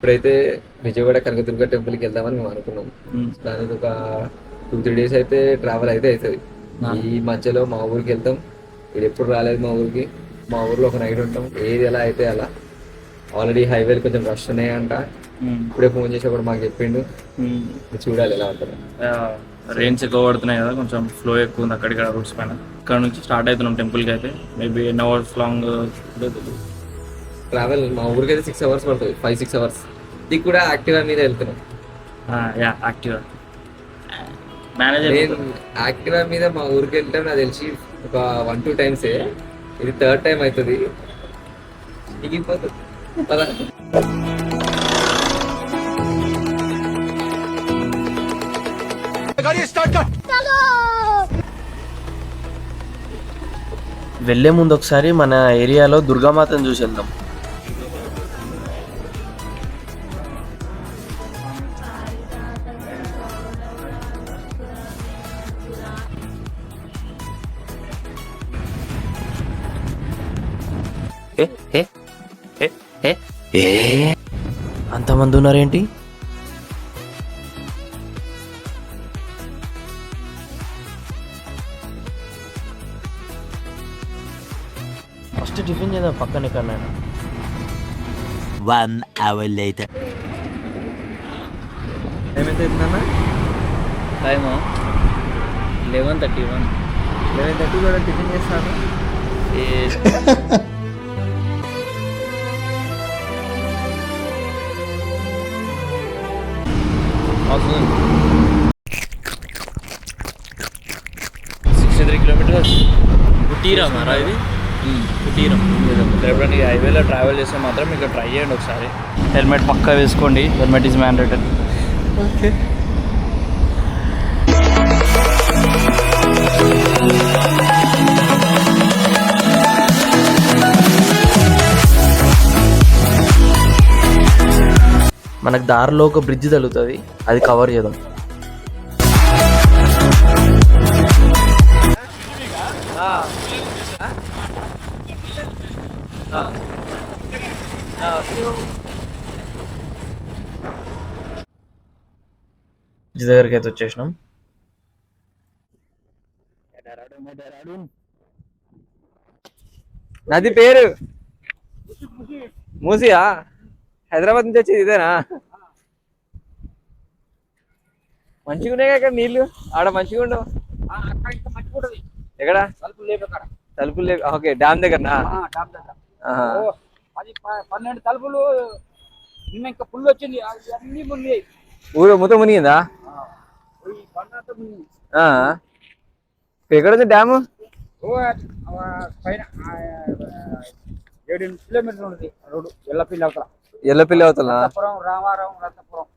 ఇప్పుడైతే విజయవాడ కనకదుర్గ టెంపుల్కి వెళ్దామని మేము అనుకున్నాం. దానికి ఒక 2-3 డేస్ అయితే ట్రావెల్ అయితే అవుతుంది. ఈ మధ్యలో మా ఊరికి వెళ్తాం. ఇది ఎప్పుడు రాలేదు మా ఊరికి. మా ఊర్లో ఒక నైట్ ఉంటాం. ఏది ఎలా అయితే అలా. ఆల్రెడీ హైవేలు కొంచెం రష్ ఉన్నాయంట. ఇప్పుడే ఫోన్ చేసి కూడా మాకు చెప్పిండు. చూడాలి ఎలా ఉంటుంది. రెయిన్స్ ఎక్కువ పడుతున్నాయి కదా, కొంచెం ఫ్లో ఎక్కువ ఉంది అక్కడిక్కడ రూట్స్ పైన. ఇక్కడ నుంచి స్టార్ట్ అవుతున్నాం టెంపుల్కి అయితే. మేబీ ఎన్ అవర్స్ లాంగ్ ట్రావెల్. మా ఊరికి అయితే 6 hours పడుతుంది, 5-6 hours. ఇది కూడా యాక్టివా మీద వెళ్తున్నాం. Activa manager. నేను యాక్టివా మీద మా ఊరికి వెళ్తాం నాకు తెలిసి ఒక 1-2 times. ఇది 3rd time అవుతుంది. దిగిపోతుంది. వెళ్లే ముందు ఒకసారి మన ఏరియాలో దుర్గామాతను చూసి వెళ్దాం. అంతమంది ఉన్నారేంటి? ఫస్ట్ టిఫిన్ చేద్దాం పక్కన ఎక్కడైనా. 1 hour later. ఏమైతే అవుతుందన్నా? టైమా 11:31. 11:30 కూడా టిఫిన్ చేస్తాను. awesome. 63 kilometers. కుటీరా మారా ఇది. కుటీరం. ఎప్పుడైనా ఈ హైవేలో ట్రావెల్ చేస్తే మాత్రం మీకు ట్రై చేయండి ఒకసారి. హెల్మెట్ పక్కా వేసుకోండి. Helmet is mandatory. ఓకే. మనకు దారిలో ఒక బ్రిడ్జ్ తగులుతుంది, అది కవర్ చేద్దాం. బ్రిడ్జ్ దగ్గరికి అయితే వచ్చేసినాం. నది పేరు మూసియా? హైదరాబాద్ నుంచి వచ్చేది ఇదేనా? మంచిగా ఉన్నాయి కదా నీళ్ళు. ఆడ మంచిగా ఉండవు. ఎక్కడ? తలుపులు లేవు. Okay, dam దగ్గరనా? 12 తలుపులు నిన్న ఇంకా ఫుల్ వచ్చింది. అన్ని మునిగాయి. ఊరు మొత్తం మునిగిందా? ఎక్కడ ఉంది డ్యాము? పైన 7 కిలోమీటర్లు ఉంది రోడ్డు. ఎల్లపిల్లి అవతల రామారం రతపురం.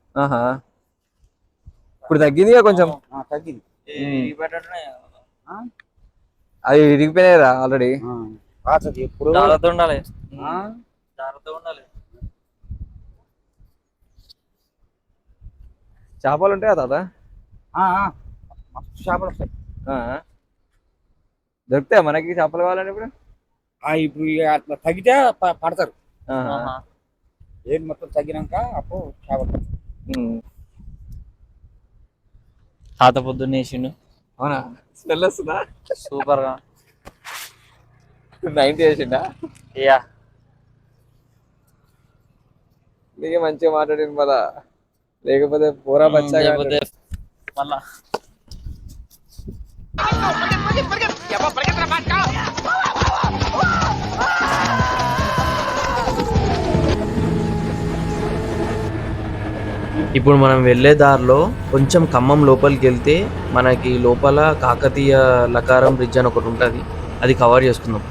ఇప్పుడు తగ్గింది కొంచెం. తగ్గింది. అవి విరిగిపోయినాయిరా ఆల్రెడీ. ఎప్పుడు జాగ్రత్త ఉండాలి. చేపలు ఉంటాయా తాత? మస్తు చేపలు వస్తాయి. దొరుకుతాయా మనకి చేపలు కావాలని ఇప్పుడు? ఇప్పుడు అట్లా తగ్గితే పడతారు. ఏది మొత్తం తగ్గినాక అప్పుడు చేపలు. తాత పొద్దున్న వేసిండు. అవునా? స్మెల్ వస్తుందా? సూపర్ గా 90 వేసిండా? యా, నీకే మంచిగా మాట్లాడింది మళ్ళా. లేకపోతే పూరా బచ్చా మళ్ళా. ఇప్పుడు మనం వెళ్ళే దారిలో కొంచెం ఖమ్మం లోపలికి వెళ్తే మనకి లోపల కాకతీయ లకారం బ్రిడ్జ్ అని ఒకటి ఉంటుంది, అది కవర్ చేసుకుందాం.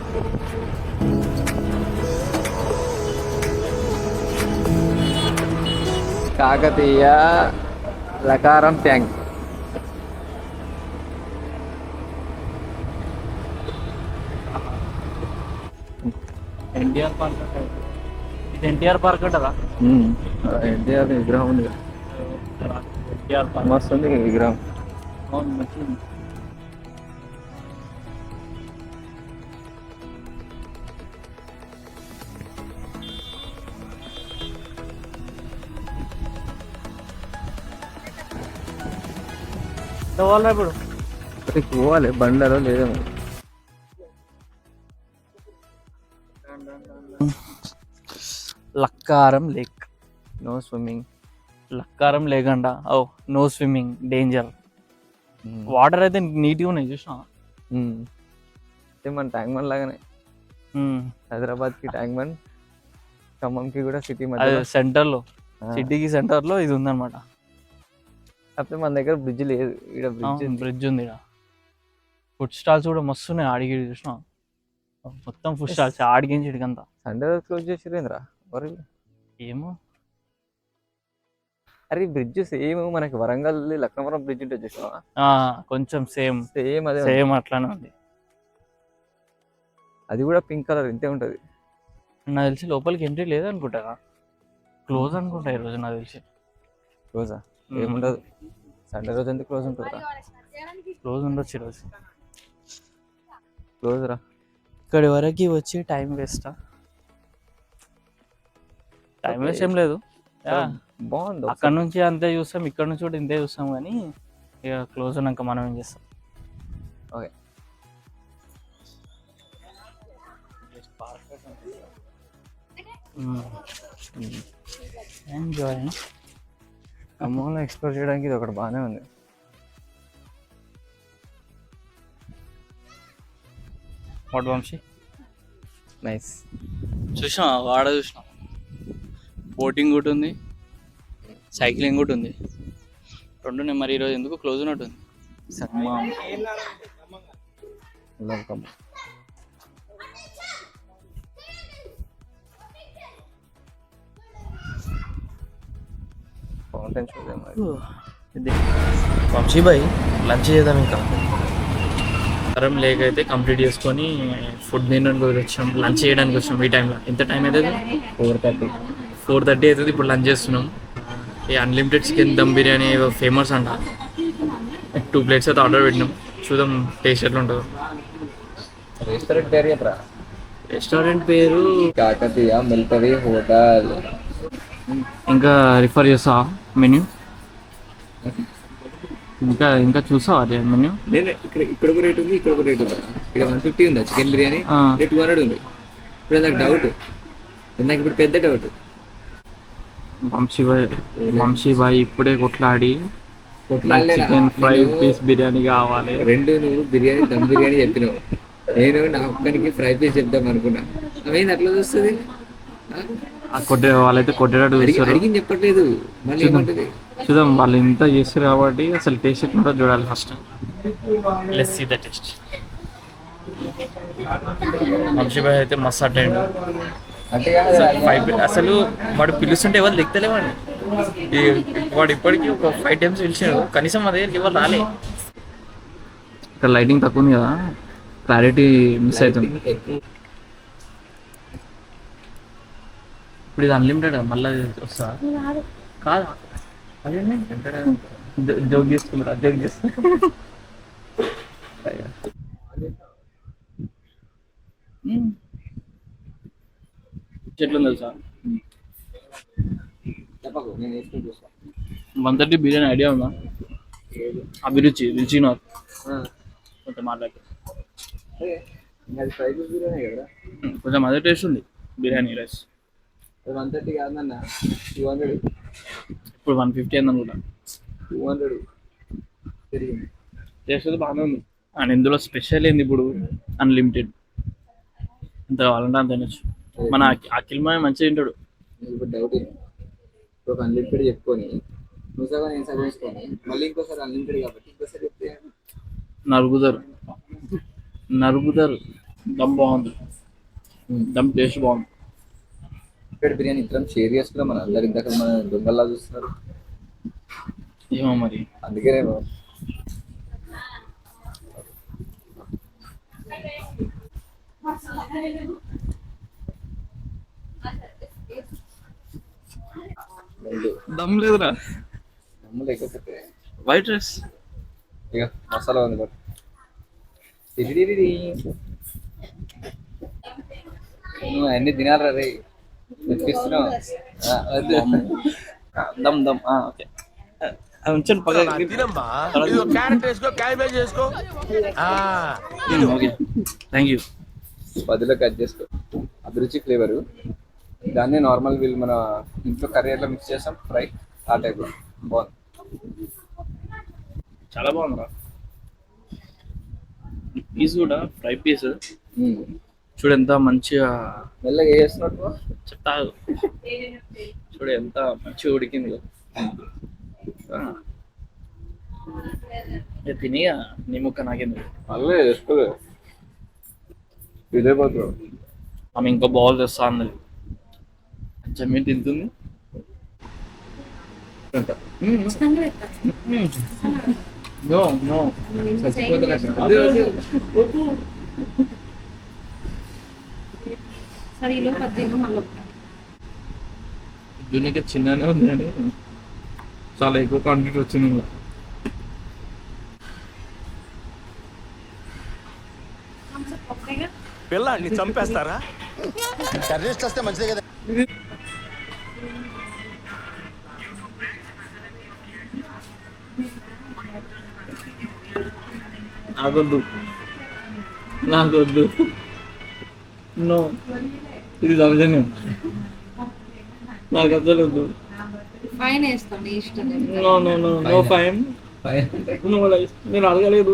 కాకతీయ లకారం ట్యాంక్. ఎన్టీఆర్ పార్క్. ఇది ఎన్టీఆర్ పార్క్ అంటారా? ఎన్టీఆర్ విగ్రహం ఉంది. ఎన్టీఆర్ పార్క్ మస్తు ఉంది విగ్రహం. అవును, మంచిది. పోవాలా ఇప్పుడు ఇక్కడికి పోవాలి బండ్లలో లేదేమో. Lakkaram lake. No swimming. Lakkaram లేకంట. Oh no swimming danger. Water అయితే నీట్గా ఉన్నాయి చూసినా. మన ట్యాంక్ బండ్ లాగానే హైదరాబాద్కి ట్యాంక్ బండ్, ఖమ్మంకి కూడా సిటీ అది మధ్య. సెంటర్లో, సిటీకి సెంటర్లో ఇది ఉందన్నమాట. కాకపోతే మన దగ్గర బ్రిడ్జ్ లేదు. ఇక్కడ బ్రిడ్జ్ బ్రిడ్జ్ ఉంది ఇక్కడ. ఫుడ్ స్టాల్స్ కూడా మస్తు ఉన్నాయి. ఆడికి చూసినా మొత్తం ఫుడ్ స్టాల్స్ ఆడికించి ఇడికంతా. సండే రోజు క్లోజ్ చేసిరేంద్రా మరి. ఏమో అరే బ్రిడ్జ్ సేమ్ మనకి వరంగల్ లక్నవరం బ్రిడ్జ్ ఉంటుంది చూసినావా? కొంచెం సేమ్ సేమ్ అదే. సేమ్ అట్లానే ఉంది. అది కూడా పింక్ కలర్ ఇంతే ఉంటది. నాకు తెలిసి లోపలికి ఎంట్రీ లేదనుకుంటా. క్లోజ్ అనుకుంటా ఈరోజు నాకు తెలిసి. క్లోజా? ఏముండదు. సండే రోజు ఎంత క్లోజ్ ఉంటుందా? క్లోజ్ ఉండొచ్చు ఈరోజు. క్లోజ్ రా. ఇక్కడి వరకు వచ్చి టైం వేస్టా? టైం వేస్ట్ ఏం లేదు. బాగుంది. అక్కడ నుంచి అంతే చూస్తాం, ఇక్కడ నుంచి కూడా ఇంతే చూస్తాం, కానీ ఇక క్లోజ్ ఉన్నాక మనం ఏం చేస్తాం. ఓకే. ఎంజాయ్. ఖమ్మంలో ఎక్స్ప్లోర్ చేయడానికి ఇది ఒకటి బాగానే ఉంది. వాట్ వంశీ? నైస్. చూసినా వాడ చూసినా. బోటింగ్ కూడా ఉంది, సైక్లింగ్ కూడా ఉంది, రెండు. మరి ఈరోజు ఎందుకు క్లోజ్ ఉన్నట్టుంది. ఖమ్మం. ఫౌంటైన్ ఇది వంశీభాయ్ లంచ్ చేద్దాం ఇంకా. కరం లేక్ అయితే కంప్లీట్ చేసుకొని ఫుడ్ తినడానికి వచ్చాం, లంచ్ చేయడానికి వచ్చాం. ఈ టైంలో ఎంత టైం అవుతుంది? 4:30 అవుతుంది. ఇప్పుడు లంచ్ చేస్తున్నాం. ఈ unlimited chicken dum biryani famous అంట. 2 ప్లేట్స్ అయితే ఆర్డర్ పెట్టినాం. చూద్దాం టేస్ట్ ఎట్లా ఉంటుందో. రెస్టారెంట్ పేరు చెప్పరా? రెస్టారెంట్ పేరు కాకతీయ మిలిటరీ హోటల్. ఇంకా రిఫర్ చేస్తా మెన్యూ. ఇంకా చూసావా అదే మెన్యూ? నేను ఇక్కడ ఒక రేట్ ఉంది, ఇక్కడ ఒక రేట్ ఉంది. ఇక్కడ 150 ఉందా చికెన్ బిర్యానీ, 200 ఉంది. ఇప్పుడు నాకు డౌట్, నాకు ఇప్పుడు పెద్ద డౌట్. వంశీభాయ్ ఇప్పుడే కొట్లాడి చికెన్ ఫ్రై పీస్ బిర్యానీ కావాలి. 2 నువ్వు బిర్యానీ దమ్ బిర్యానీ చెప్పినావు, నేను నా ఒక్కరికి ఫ్రై పీస్ చెప్దాం అనుకున్నా. అవేంది అట్లా చూస్తుంది? కొట్టే వాళ్ళైతే కొట్టేటట్టు చూస్తారు. అడిగింది చెప్పట్లేదు, మళ్ళీ ఏమంటది? చూద్దాం వాళ్ళు ఇంత చేస్తారు కాబట్టి అసలు టేస్ట్ ఎట్లా చూడాలి first. Let's see the taste. వంశీభాయ్ అయితే మస్తు అటెండ్. అసలు వాడు పిలుస్తుంటే ఎవరు దిగుతలేవాడిని. వాడు ఇప్పటికీ ఒక 5 times పిలిచాడు, కనీసం మా దగ్గరికి ఎవరు రాలే. ఇక్కడ లైటింగ్ తక్కువ ఉంది కదా, క్లారిటీ మిస్ అవుతుంది. ఇప్పుడు ఇది అన్లిమిటెడ్ మళ్ళీ వస్తా కాదు. అదే జోక్ చేసుకున్నారా? జోక్ చేస్తున్నా. చెట్లు తెలుసా? 130 బిర్యానీ ఐడియా ఉందా? అభిరుచి రుచినాథ్ కొంచెం మాట్లాడు. కొంచెం అదే టేస్ట్ ఉంది బిర్యానీ రైస్. 130 కాదన్న, 200. ఇప్పుడు 150 అయింది అనుకుంటా. 200 పెరిగింది. టేస్ట్ అయితే బాగానే ఉంది. అండ్ ఇందులో స్పెషల్ ఏంది ఇప్పుడు అన్లిమిటెడ్. ఎంత కావాలంటే అంత తినచ్చు. మన అఖిల్ మాయ మంచిగా తింటాడు. ఇప్పుడు డౌట్, ఒక అన్లిమిటెడ్ చెప్పుకొని నువ్వు సగం నేను సగం వేసుకొని మళ్ళీ ఇంకోసారి అన్లిమిటెడ్ కాబట్టి ఇంకోసారి చెప్తే నరుగుతారు. దమ్ బాగుంది, దమ్ టేస్ట్ బాగుంది. ఇక్కడ బిర్యానీ ఇద్దరం షేర్ చేసుకున్నాం. మన అందరు ఇందాక మన దొంగల్లా చూస్తున్నారు. ఏమో మరి అందుకేనేమో. దమ్ లేదురా, దమ్ము లేకపోతే వైట్ రైస్ ఇక మసాలా ఉంది బట్ నువ్వు అన్ని తినాలి రే, తెప్పిస్తున్నావు. దమ్ ఓకే. అది ఉంచండి పక్కకి. Okay thank you. 10లో కట్ చేసుకో. అభిరుచి ఫ్లేవరు, దాన్ని నార్మల్ వీళ్ళు మన ఇంట్లో కర్రీ ఎట్లా మిక్స్ చేస్తాం ఫ్రై, ఆ టైప్ బాగుంది. చాలా బాగుందిరా పీస్ కూడా ఫ్రై పీస్ చూడు ఎంత మంచిగా మెల్లగా వేస్తున్నట్టు చెప్తా చూడు ఎంత మంచిగా ఉడికింది. తినిగా నీ ముక్క నాకేంది. మళ్ళీ వేసుకోలే ఇదే పోతున్నావు. ఆమె ఇంకా బాల్ తెస్తా అన్నది. జమీన్ తింటుంది. నో నో జూనికి చిన్ననే ఉంది అని చాలా ఎక్కువ క్వాంటిటీ వచ్చింది. పిల్లాన్ని చంపేస్తారా? టెర్రరిస్ట్ వస్తే మంచిదే కదా. నాకొద్దు నాకొద్దు. నో ఇది సౌజన్యం, నాకు అసలు వద్దు. ఫైన్ వేస్తాం ఇష్టం. No no no no fine. No life నేను అడగలేదు.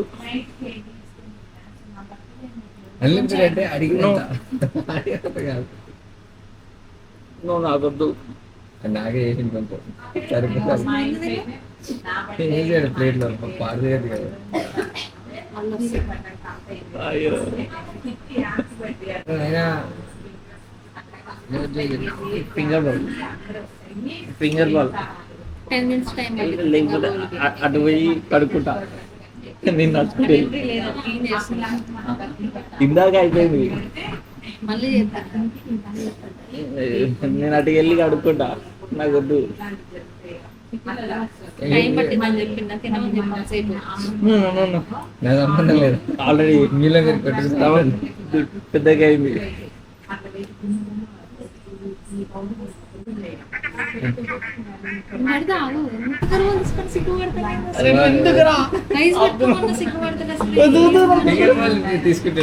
అన్లిమిటెడ్ అంటే అడిగిన నో నాకొద్దు. నాకే వేసింది కొంచెం సరిపోతుంది. వేసాడు ప్లేట్లో పాడు చేయదు కదా. అయ్యో finger ball finger ball 10 minutes time లేకపోతే అటు పోయి కడుక్కుంటా. నేను నచ్చుకుంటే ఇందాక అయిపోయింది. మళ్ళీ నేను అటుకి వెళ్ళి కడుక్కుంటా. నాకు వద్దు. టైం పట్టిందని చెప్పిందా తినమని చెప్పాను సేపు. నాకు సంబంధం లేదు. ఆల్రెడీ మీలో మీరు కొట్టిస్తామని పెద్దగా అయింది. తీసుకుంటే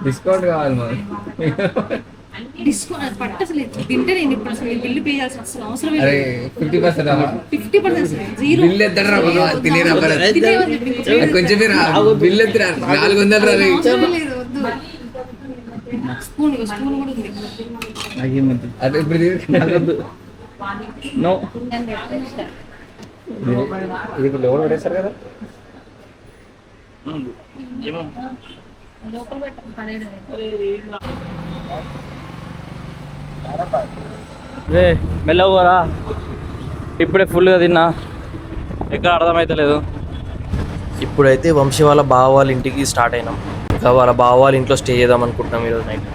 డిస్కౌంట్ కావాలి మరి. డిస్కౌంట్ పట్టు అసలు తింటే నేను ఇప్పుడు అసలు బిల్లు పే చేయాల్సిన అసలు అవసరం అరే 50% 50% జీరో బిల్ ఎత్తరా తినేరా కొంచెం బిల్ ఎత్తరా 400 రా. స్పూన్ స్పూన్ కూడా ఉంది. అదే ఇప్పుడు నో ఇది ఇప్పుడు లోన్ పడేస్తారు కదా. ఏమో లోపల పెట్టండి. మెల్లగోరా. ఇప్పుడే ఫుల్గా తిన్నా, ఎక్కడ అర్థమవుతలేదు. ఇప్పుడైతే వంశీ వాళ్ళ బావ వాళ్ళ ఇంటికి స్టార్ట్ అయినాం. ఇంకా వాళ్ళ బావ వాళ్ళ ఇంట్లో స్టే చేద్దాం అనుకుంటున్నాం ఈరోజు నైట్.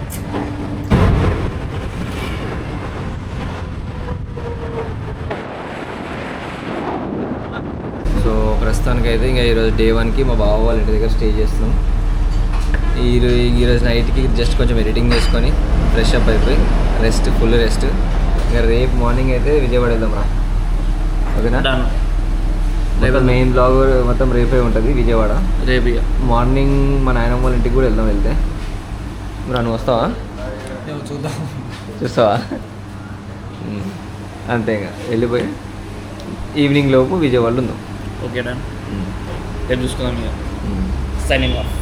సో ప్రస్తుతానికి అయితే ఇంకా ఈరోజు డే 1కి మా బావ వాళ్ళ ఇంటి దగ్గర స్టే చేస్తున్నాం. ఈరోజు నైట్కి జస్ట్ కొంచెం ఎడిటింగ్ చేసుకొని ఫ్రెష్ అప్ అయిపోయి రెస్ట్, ఫుల్ రెస్ట్. ఇంకా రేపు మార్నింగ్ అయితే విజయవాడ వెళ్దాం రా. ఓకేనా? మొత్తం మెయిన్ బ్లాగ్ మొత్తం రేపే ఉంటుంది విజయవాడ. రేపు మార్నింగ్ మా నాయనమ్మ వాళ్ళ ఇంటికి కూడా వెళ్దాం. వెళ్తే మరి నువ్వు వస్తావా? చూస్తావా? అంతే ఇంకా వెళ్ళిపోయి ఈవినింగ్ లోపు విజయవాడలో ఉందాం. Okay done. రేపు చూసుకుందాం. ఇక సైనింగ్ ఆఫ్.